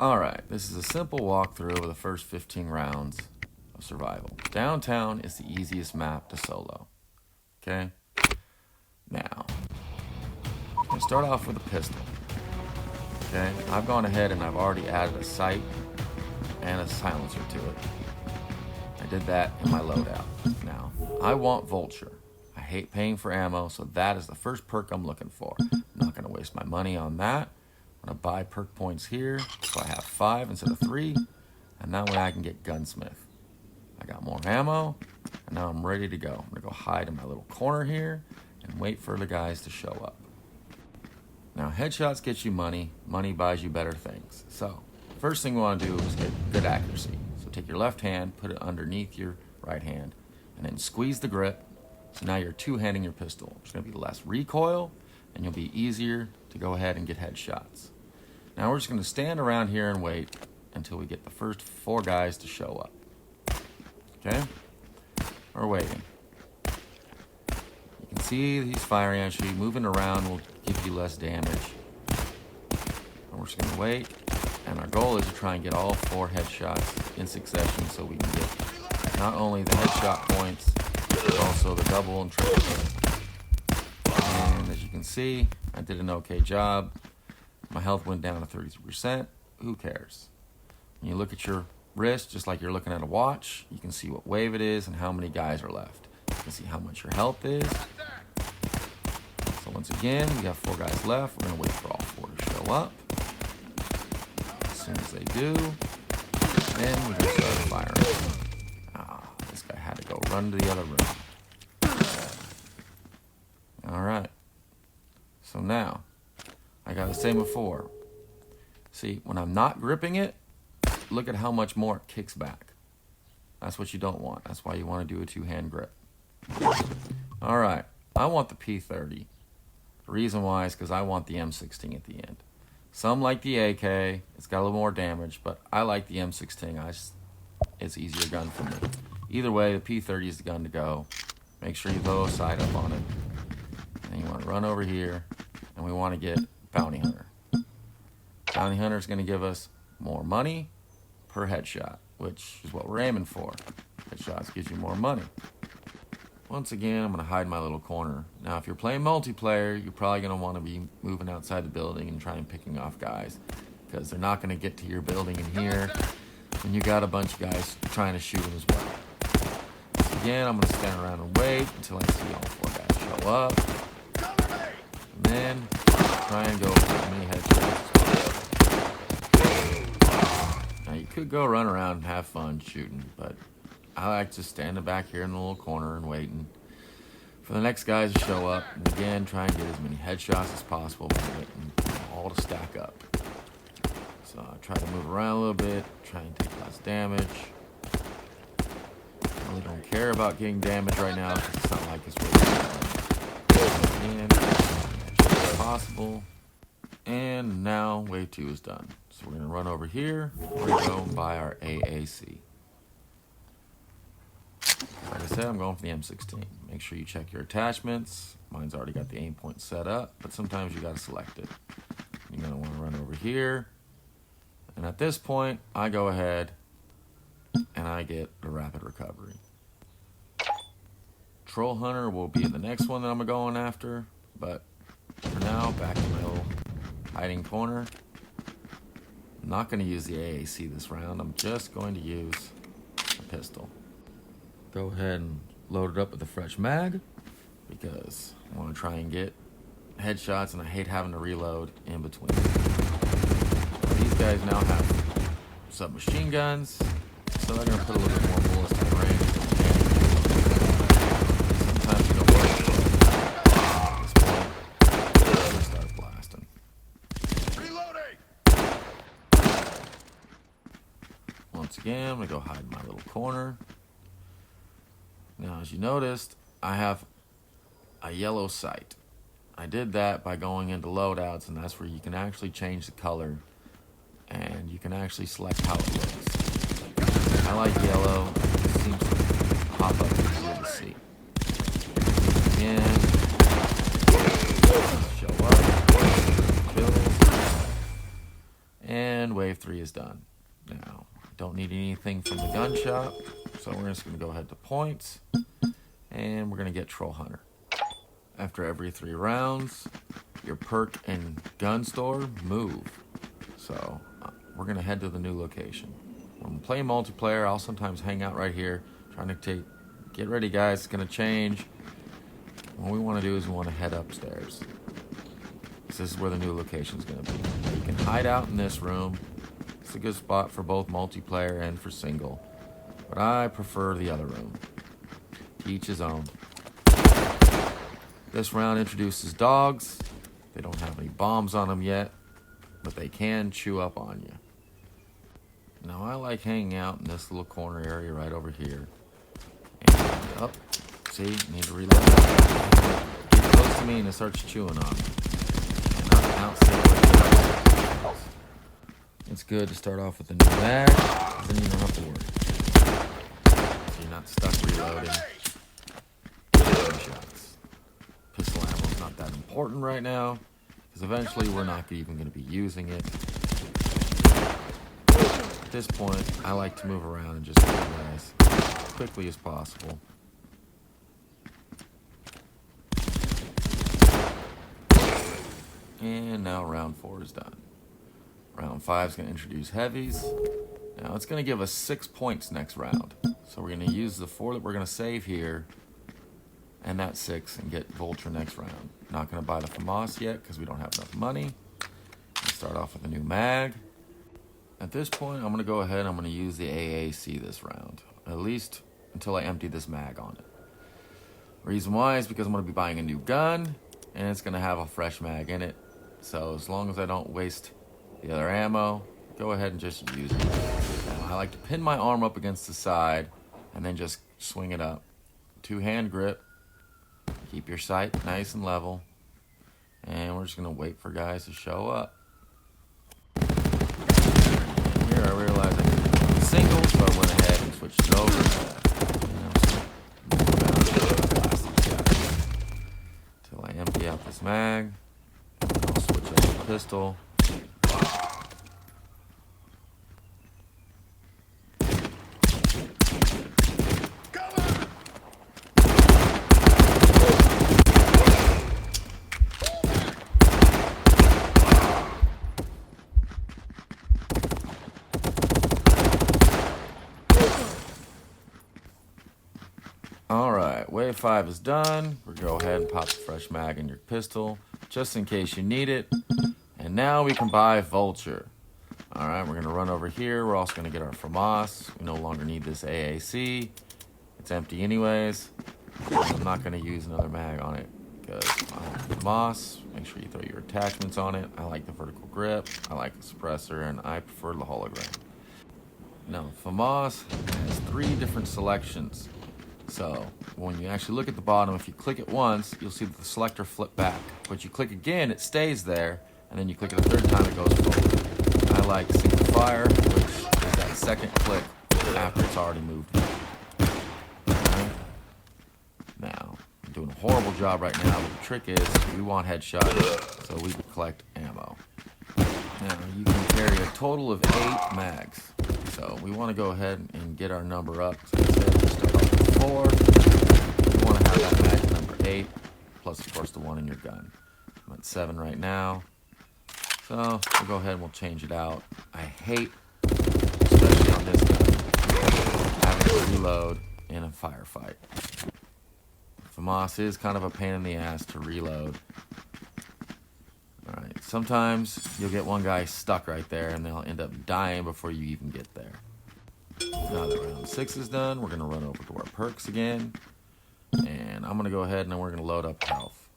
Alright, this is a simple walkthrough of the first 15 rounds of survival. Downtown is the easiest map to solo. Okay? Now, I'm going to start off with a pistol. Okay? I've gone ahead and I've already added a sight and a silencer to it. I did that in my loadout. Now, I want Vulture. I hate paying for ammo, so that is the first perk I'm looking for. I'm not going to waste my money on that. I'm going to buy perk points here, so I have 5 instead of 3, and that way I can get Gunsmith. I got more ammo, and now I'm ready to go. I'm going to go hide in my little corner here and wait for the guys to show up. Now, headshots get you money. Money buys you better things. So, first thing we want to do is get good accuracy. So take your left hand, put it underneath your right hand, and then squeeze the grip. So now you're two-handing your pistol. There's going to be less recoil, and you'll be easier to go ahead and get headshots. Now we're just going to stand around here and wait until we get the first 4 guys to show up. Okay? We're waiting. You can see he's firing at you. Moving around will give you less damage. And we're just going to wait. And our goal is to try and get all 4 headshots in succession so we can get not only the headshot points, but also the double and triple kill. And as you can see, I did an okay job. My health went down to 33%. Who cares? When you look at your wrist, just like you're looking at a watch, you can see what wave it is and how many guys are left. You can see how much your health is. So once again, we got 4 guys left. We're going to wait for all 4 to show up. As soon as they do, then we can start firing. This guy had to go run to the other room. Alright. So now, I got the same before. See, when I'm not gripping it, look at how much more it kicks back. That's what you don't want. That's why you want to do a 2-hand grip. Alright, I want the P30. The reason why is because I want the M16 at the end. Some like the AK. It's got a little more damage, but I like the M16. It's an easier gun for me. Either way, the P30 is the gun to go. Make sure you throw a sight up on it. And you want to run over here, and we want to get Bounty Hunter. Bounty Hunter is going to give us more money per headshot, which is what we're aiming for. Headshots gives you more money. Once again, I'm going to hide my little corner. Now, if you're playing multiplayer, you're probably going to want to be moving outside the building and trying picking off guys, because they're not going to get to your building in here, and you got a bunch of guys trying to shoot them as well. So again, I'm going to stand around and wait until I see all 4 guys show up. And then try and go for as many headshots. Now you could go run around and have fun shooting, but I like to stand back here in the little corner and waiting for the next guys to show up. And again, try and get as many headshots as possible and waiting for them all to stack up. So I try to move around a little bit, try and take less damage. I really don't care about getting damage right now because it's not like it's really again, as possible. And now wave 2 is done. So we're going to run over here. We're going to go and buy our AAC. Like I said, I'm going for the M16. Make sure you check your attachments. Mine's already got the aim point set up, but sometimes you got to select it. You're going to want to run over here. And at this point, I go ahead and I get the rapid recovery. Troll Hunter will be the next one that I'm going after, but for now, back in my little hiding corner. I'm not going to use the AAC this round. I'm just going to use a pistol. Go ahead and load it up with a fresh mag because I want to try and get headshots and I hate having to reload in between. These guys now have submachine guns, so they're going to put a little bit more bullets in the range. Sometimes you don't work at this point. Just start blasting. Reloading! Once again, I'm going to go hide in my little corner. Now, as you noticed, I have a yellow sight. I did that by going into loadouts, and that's where you can actually change the color, and you can actually select how it looks. I like yellow. It seems to pop up easier to see. Again, show up, kills, and And wave 3 is done. Now, don't need anything from the gun shop, so we're just going to go ahead to points, and we're going to get Troll Hunter. After every 3 rounds, your perk and gun store move. So we're going to head to the new location. When we play multiplayer, I'll sometimes hang out right here, trying to get ready, guys. It's going to change. What we want to do is we want to head upstairs. This is where the new location is going to be. You can hide out in this room. It's a good spot for both multiplayer and for single, but I prefer the other room. To each his own. This round introduces dogs. They don't have any bombs on them yet, but they can chew up on you. Now I like hanging out in this little corner area right over here. And see, need to reload. Get close to me and it starts chewing on me. And I'm outside. It's good to start off with a new mag, then you don't have to worry. So you're not stuck reloading. Shots. Pistol ammo is not that important right now, because eventually we're not even going to be using it. At this point, I like to move around and just kill guys as quickly as possible. And now round 4 is done. Round 5 is going to introduce heavies. Now it's going to give us 6 points next round. So we're going to use the 4 that we're going to save here and that 6 and get Vulture next round. Not going to buy the FAMAS yet because we don't have enough money. Start off with a new mag. At this point, I'm going to go ahead and I'm going to use the AAC this round. At least until I empty this mag on it. Reason why is because I'm going to be buying a new gun and it's going to have a fresh mag in it. So as long as I don't waste the other ammo, go ahead and just use it. Now, I like to pin my arm up against the side and then just swing it up. 2-hand grip. Keep your sight nice and level. And we're just going to wait for guys to show up. Here I realized I could do single, so I went ahead and switched it over. Until I empty out this mag. I'll switch up the pistol. Alright, wave 5 is done. We'll go ahead and pop the fresh mag in your pistol, just in case you need it. And now we can buy Vulture. Alright, we're going to run over here. We're also going to get our FAMAS. We no longer need this AAC. It's empty anyways. I'm not going to use another mag on it because I like the FAMAS. Make sure you throw your attachments on it. I like the vertical grip. I like the suppressor, and I prefer the hologram. Now, FAMAS has 3 different selections. So when you actually look at the bottom, if you click it once, you'll see that the selector flip back. But you click again, it stays there, and then you click it a 3rd time, it goes forward. I like single fire, which is that 2nd click after it's already moved. Right. Now, I'm doing a horrible job right now, but the trick is we want headshots, so we collect ammo. Now, you can carry a total of 8 mags. So we want to go ahead and get our number up. So instead of start off with 4, you want to have that mag number 8, plus of course the 1 in your gun. I'm at 7 right now. So we'll go ahead and we'll change it out. I hate, especially on this gun, having to reload in a firefight. FAMAS is kind of a pain in the ass to reload. Alright, sometimes you'll get one guy stuck right there and they'll end up dying before you even get there. Now that round 6 is done, we're going to run over to our perks again. And I'm going to go ahead and we're going to load up health.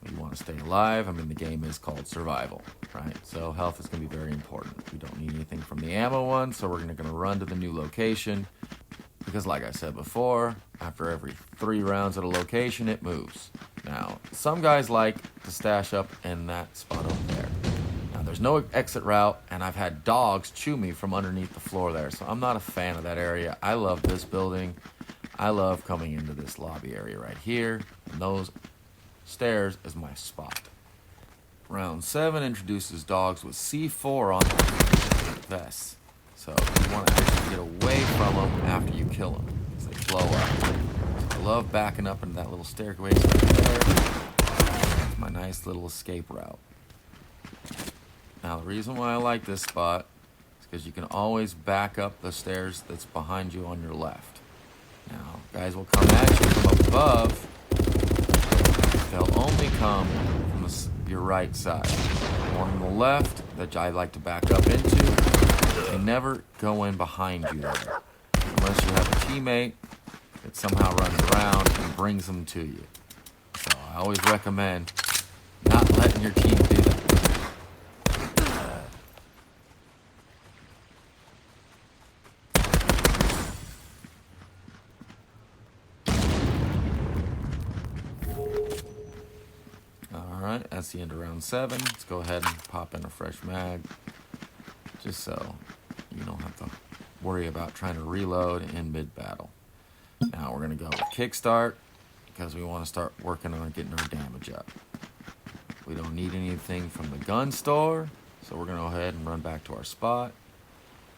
You want to stay alive. I mean, the game is called survival, right? So health is going to be very important. We don't need anything from the ammo one, so we're going to run to the new location. Because like I said before, after every 3 rounds at a location, it moves. Now, some guys like to stash up in that spot over there. Now, there's no exit route, and I've had dogs chew me from underneath the floor there, so I'm not a fan of that area. I love this building. I love coming into this lobby area right here, and those stairs is my spot. Round 7 introduces dogs with C4 on their vests. So you want to actually get away from them after you kill them, because they blow up. So I love backing up into that little stairway right there. My nice little escape route. Now the reason why I like this spot is because you can always back up the stairs that's behind you on your left. Now guys will come at you from above. They'll only come from your right side. The one on the left that I like to back up into, they never go in behind you there, unless you have a teammate that somehow runs around and brings them to you. So I always recommend not letting your team do that. Alright, that's the end of round 7. Let's go ahead and pop in a fresh mag, just so you don't have to worry about trying to reload in mid-battle. Now we're going to go with kickstart, because we want to start working on getting our damage up. We don't need anything from the gun store, so we're going to go ahead and run back to our spot.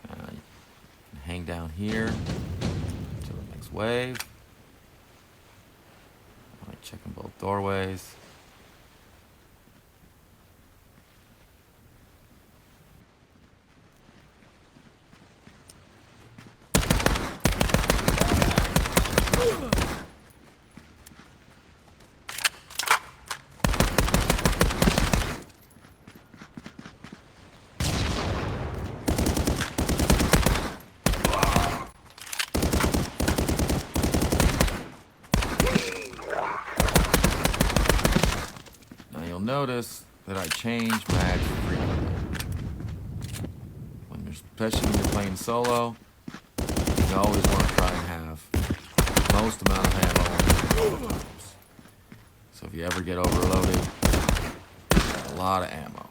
You can hang down here to the next wave. I like checking both doorways. Notice that I change mags frequently. Especially when you're playing solo, you always want to try and have the most amount of ammo on your times. So if you ever get overloaded, a lot of ammo.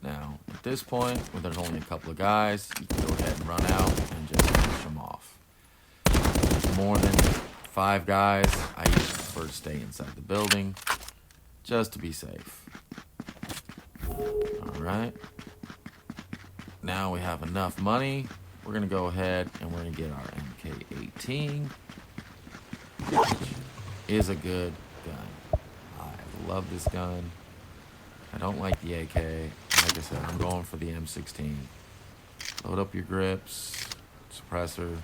Now, at this point, when there's only a couple of guys, you can go ahead and run out and just finish them off. More than 5 guys, I usually prefer to stay inside the building, just to be safe. Alright. Now we have enough money. We're going to go ahead and we're going to get our MK18, which is a good gun. I love this gun. I don't like the AK. Like I said, I'm going for the M16. Load up your grips, suppressor,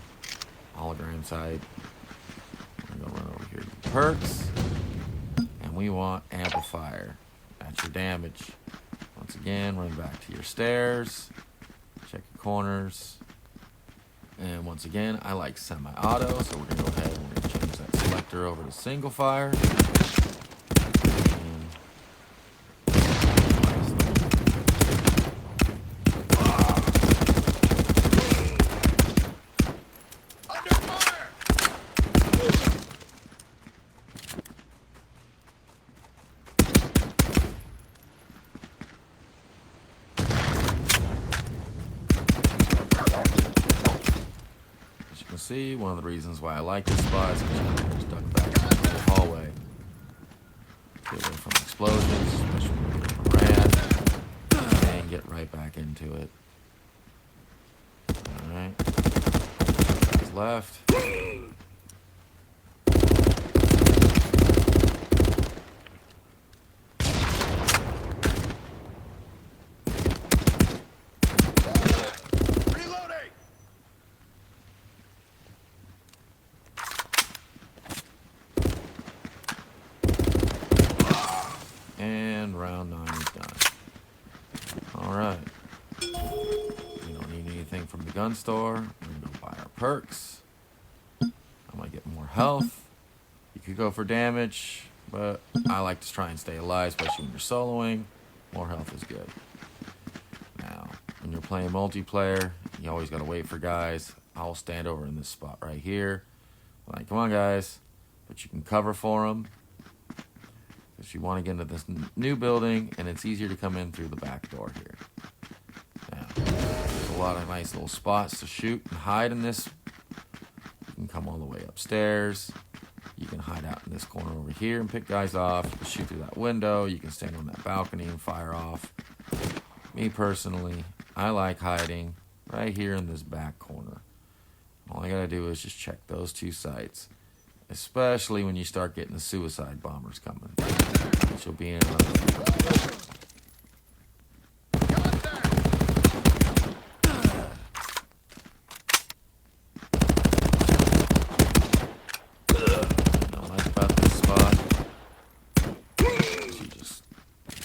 hologram sight. We're going to run over here to perks. And we want amplifier. That's your damage. Once again, run back to your stairs. Check your corners. And once again, I like semi-auto, so we're going to go ahead and we're going to change that selector over to single fire. See, one of the reasons why I like this spot is because you can just duck back into the hallway. Get away from explosions, especially when you're from rad, and get right back into it. Alright. What's left? And round 9 is done. Alright. We don't need anything from the gun store. We're going to go buy our perks. I'm going to get more health. You could go for damage, but I like to try and stay alive, especially when you're soloing. More health is good. Now, when you're playing multiplayer, you always got to wait for guys. I'll stand over in this spot right here. Like, come on, guys. But you can cover for them. If you want to get into this new building, and it's easier to come in through the back door here. Now, a lot of nice little spots to shoot and hide in this. You can come all the way upstairs. You can hide out in this corner over here and pick guys off. You can shoot through that window. You can stand on that balcony and fire off. Me personally, I like hiding right here in this back corner. All I gotta do is just check those two sites, especially when you start getting the suicide bombers coming, which will be in another video. What I like about this spot is you just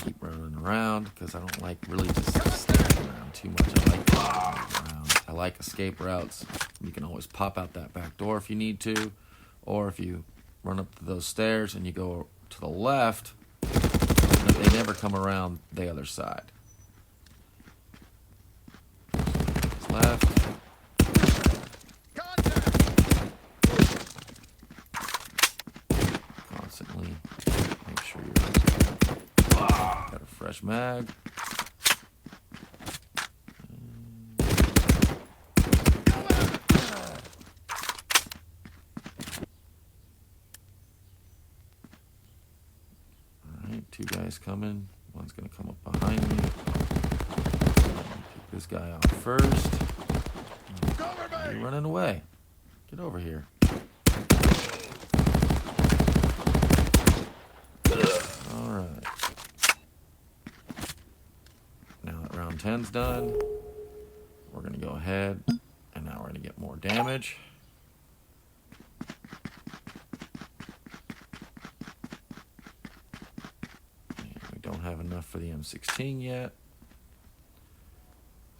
keep running around, because I don't like really just standing around too much. I like running around. I like escape routes. You can always pop out that back door if you need to, or if you run up to those stairs and you go to the left, they never come around the other side. Left. Constantly make sure you're got a fresh mag. Two guys coming. One's going to come up behind me. Pick this guy off first. You're running away. Get over here. Alright. Now that round 10's done, we're going to go ahead, and now we're going to get more damage. Don't have enough for the M16 yet,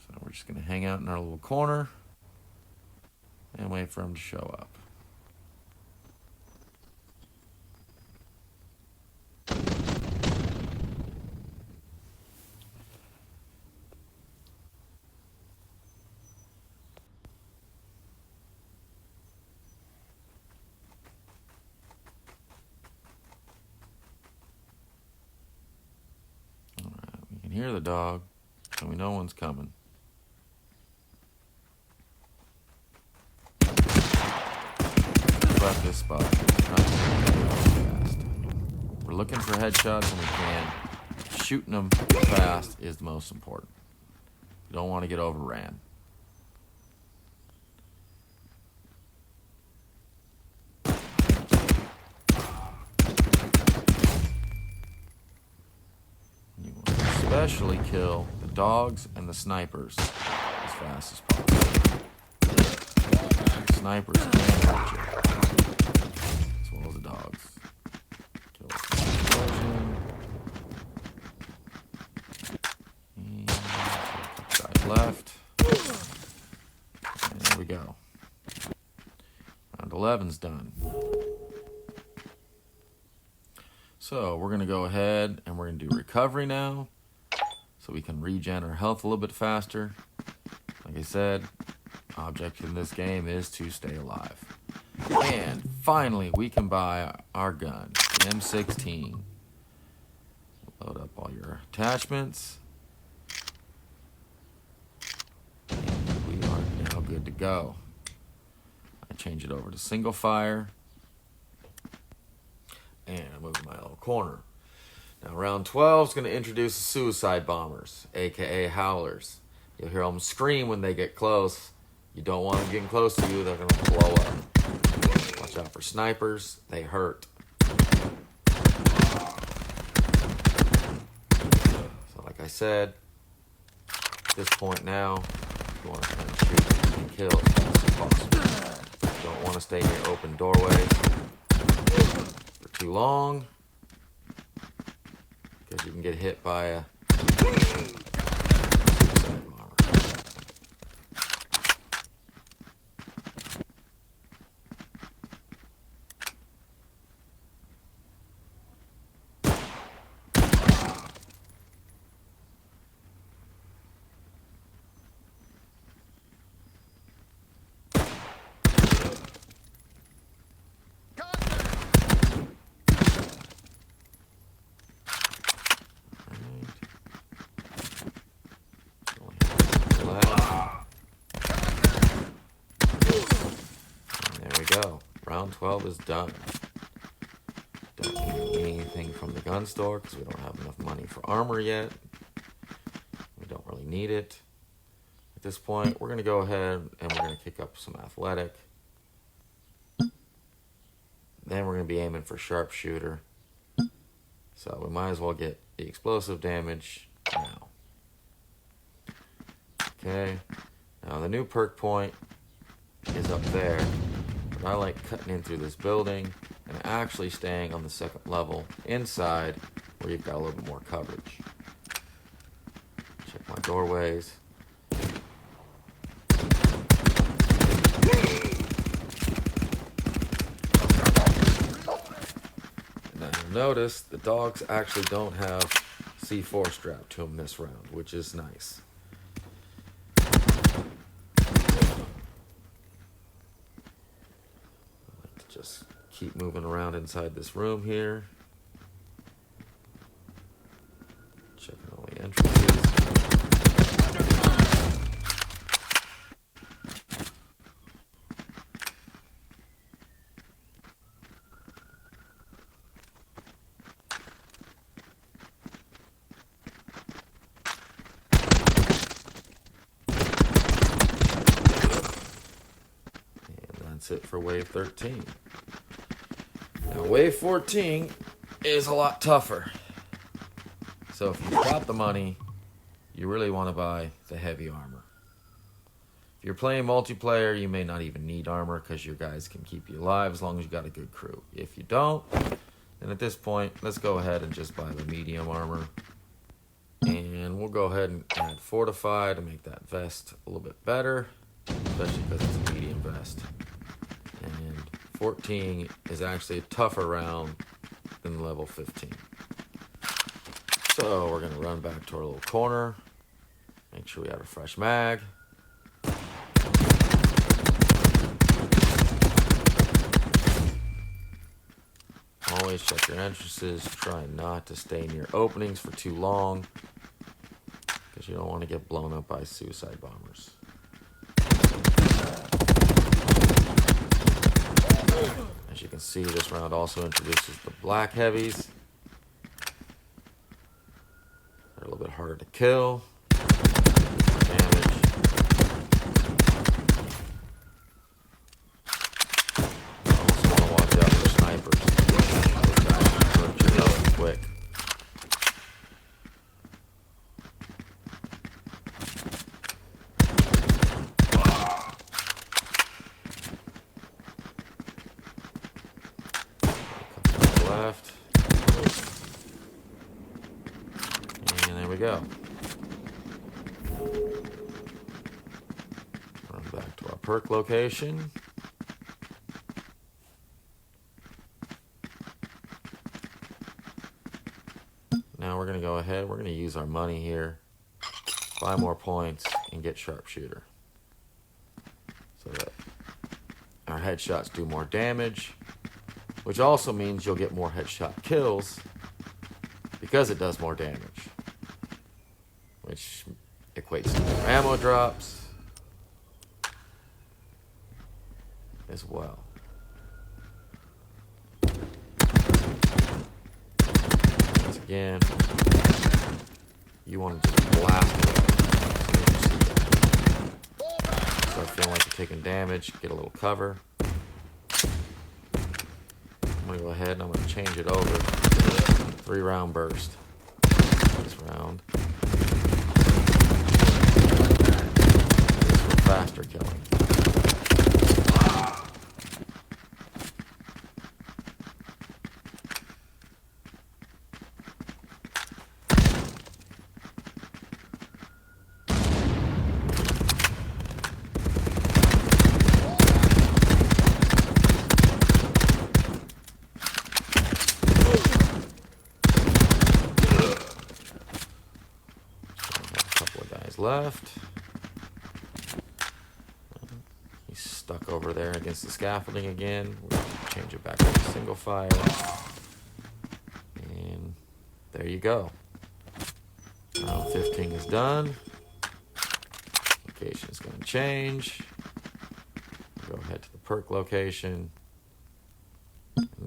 so we're just going to hang out in our little corner and wait for him to show up. Hear the dog, and we know one's coming. About this spot. We're looking for headshots and we can. Shooting them fast is the most important. You don't want to get overran. Especially kill the dogs and the snipers as fast as possible. Snipers can hurt you, as well as the dogs. Kill the explosion. Guys left. And there we go. Round 11's done. So we're going to go ahead and we're going to do recovery now, so we can regen our health a little bit faster. Like I said, object in this game is to stay alive. And finally, we can buy our gun, the M16. Load up all your attachments. And we are now good to go. I change it over to single fire. And I move my little corner. Now, round 12 is going to introduce the suicide bombers, aka howlers. You'll hear them scream when they get close. You don't want them getting close to you, they're going to blow up. Watch out for snipers, they hurt. So, like I said, at this point now, you want to kind of shoot and kill as fast as possible. You don't want to stay near open doorways for too long, because you can get hit by a suicide bomber. 12 is done. Don't need anything from the gun store because we don't have enough money for armor yet. We don't really need it. At this point, we're going to go ahead and we're going to kick up some athletic. Then we're going to be aiming for sharpshooter. So we might as well get the explosive damage now. Okay. Now the new perk point is up there. But I like cutting in through this building and actually staying on the second level inside where you've got a little bit more coverage. Check my doorways. Now you'll notice the dogs actually don't have C4 strapped to them this round, which is nice. Just keep moving around inside this room here. Checking all the entrances. That's it for wave 13. Now wave 14 is a lot tougher. So if you've got the money, you really want to buy the heavy armor. If you're playing multiplayer, you may not even need armor because your guys can keep you alive as long as you got a good crew. If you don't, then at this point, let's go ahead and just buy the medium armor. And we'll go ahead and add fortify to make that vest a little bit better, especially because it's a medium vest. And 14 is actually a tougher round than level 15. So we're going to run back to our little corner. Make sure we have a fresh mag. Always check your entrances. Try not to stay near openings for too long because you don't want to get blown up by suicide bombers. As you can see, this round also introduces the black heavies. They're a little bit harder to kill. Damage. Also want to watch out for snipers. Those guys can hurt you really quick. Left. And there we go. Run back to our perk location. Now we're going to go ahead. We're going to use our money here. Buy more points and get sharpshooter. So that our headshots do more damage. Which also means you'll get more headshot kills because it does more damage. Which equates to more ammo drops as well. Once again, you want to just blast it. Start feeling like you're taking damage, get a little cover. I'm going to go ahead and I'm going to change it over to 3-round burst this round. This for faster killing. Left. He's stuck over there against the scaffolding again. We'll change it back to single fire. And there you go. Round 15 is done. Location is going to change. Go ahead to the perk location.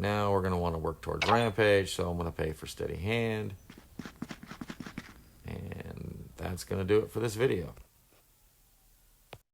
now we're going to want to work towards Rampage, so I'm going to pay for Steady Hand. And that's going to do it for this video.